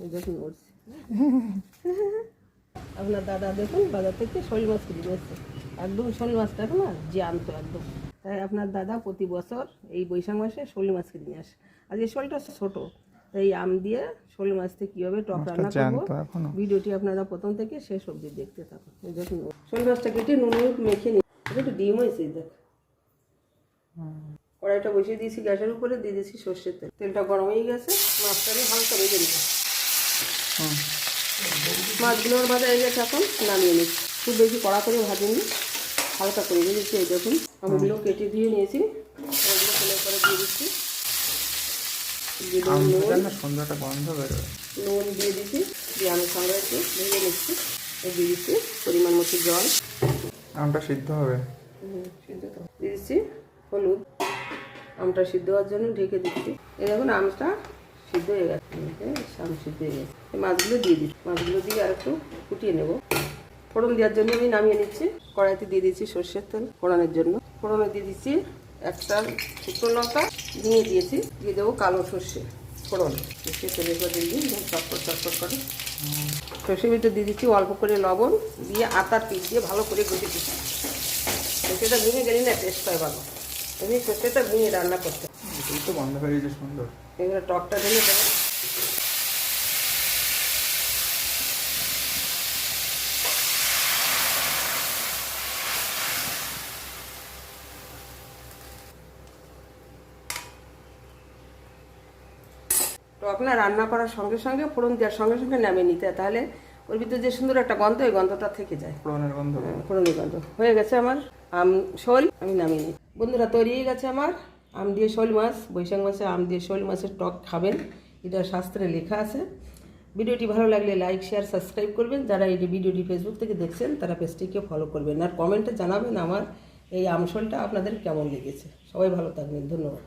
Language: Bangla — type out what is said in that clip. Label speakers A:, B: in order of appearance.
A: এই দেখুন উঠছে। আপনার দাদা দেখুন বাজার থেকে শোল মাছ কিনে এসছে, একদম শোল মাছটা না জ্যান্ত একদম। তাই আপনার দাদা প্রতি বছর এই বৈশাখ মাসে শোল মাছ কিনে আসে। আর এই শোলটা ছোটো, তাই আম দিয়ে শোল মাছ থেকে কীভাবে টক রান্না করবো ভিডিওটি আপনারা প্রথম থেকে শেষ অবধি দেখতে থাকুন। এই দেখুন শোল মাছটা কেটে নুন মেখে নিই, একটু ডিম হয়েছে দেখ। কড়াইটা বসিয়ে দিয়েছি গ্যাসের উপরে, দিয়ে দিয়েছি সর্ষের তেল। তেলটা গরম হয়ে গেছে, মাছটাকে হালকা ভেজে নিই। মাছগুলোর ভাজা হয়ে গেছে, এখন নামিয়ে নিচ্ছি। খুব বেশি কড়া করে ভাজিনি, হালকা করে ভেজেছি। এই দেখুন আমগুলো কেটে দিয়ে নিয়েছি, ওগুলো তেলের পরে দিয়ে দিচ্ছি। নুন দিয়ে দিচ্ছি, দিয়ে আমের সঙ্গে একটু ভেজে নিচ্ছি। দিয়ে দিচ্ছি পরিমাণ মতো জল।
B: আমটা সিদ্ধ হবে,
A: সিদ্ধ তো দিয়ে দিচ্ছি হলুদ। আমটা সিদ্ধ হওয়ার জন্য ঢেকে দিচ্ছি। এই দেখুন আমটা সিদ্ধ হয়ে গেছে, আম সিদ্ধ হয়ে গেছে। এই মাছগুলো দিয়ে দিচ্ছি, মাছগুলো দিয়ে আর একটু ফুটিয়ে নেব। ফোড়ন দেওয়ার জন্য আমি নামিয়ে নিচ্ছি। কড়াইতে দিয়ে দিচ্ছি সর্ষের তেল ফোড়নের জন্য। ফোড়নে দিয়ে দিচ্ছি একটা শুকনো লঙ্কা ভেঙে দিয়েছি, দিয়ে দেবো কালো সর্ষে ফোড়ন। সে তেলের পর দিয়ে দিই চটপট চটপট করে। সর্ষের ভিতরে দিয়ে দিচ্ছি অল্প করে লবণ, দিয়ে আটার পিস দিয়ে ভালো করে গুঁজে দিচ্ছি। সর্ষেটা ভেঙে গেলে না টেস্ট হয় ভালো, এমনি সর্ষেটা ভেঙে রান্না করতে।
B: তো বন্ধ হয়ে গেছে সুন্দর।
A: এগুলো টকটা ঢেলে দেবো। টক না রান্না করার সঙ্গে সঙ্গে ফোড়ন দেওয়ার সঙ্গে সঙ্গে নামিয়ে নিতে হয়, তাহলে ওর ভিতরে যে সুন্দর একটা গন্ধ, ওই গন্ধটা থেকে যায়।
B: ফোড়নের গন্ধ,
A: ফোড়নের গন্ধ হয়ে গেছে আমার আম শোল, আমি নামিয়ে নিই। বন্ধুরা তৈরি হয়ে গেছে আমার আম দিয়ে শোল মাছ। বৈশাখ মাসে আম দিয়ে শোল মাছের টক খাবেন, এটা শাস্ত্রে লেখা আছে। ভিডিওটি ভালো লাগলে লাইক শেয়ার সাবস্ক্রাইব করবেন। যারা এই ভিডিওটি ফেসবুক থেকে দেখছেন তারা পেজটিকে ফলো করবেন, আর কমেন্টে জানাবেন আমার এই আম শোলটা আপনাদের কেমন লেগেছে। সবাই ভালো থাকবেন, ধন্যবাদ।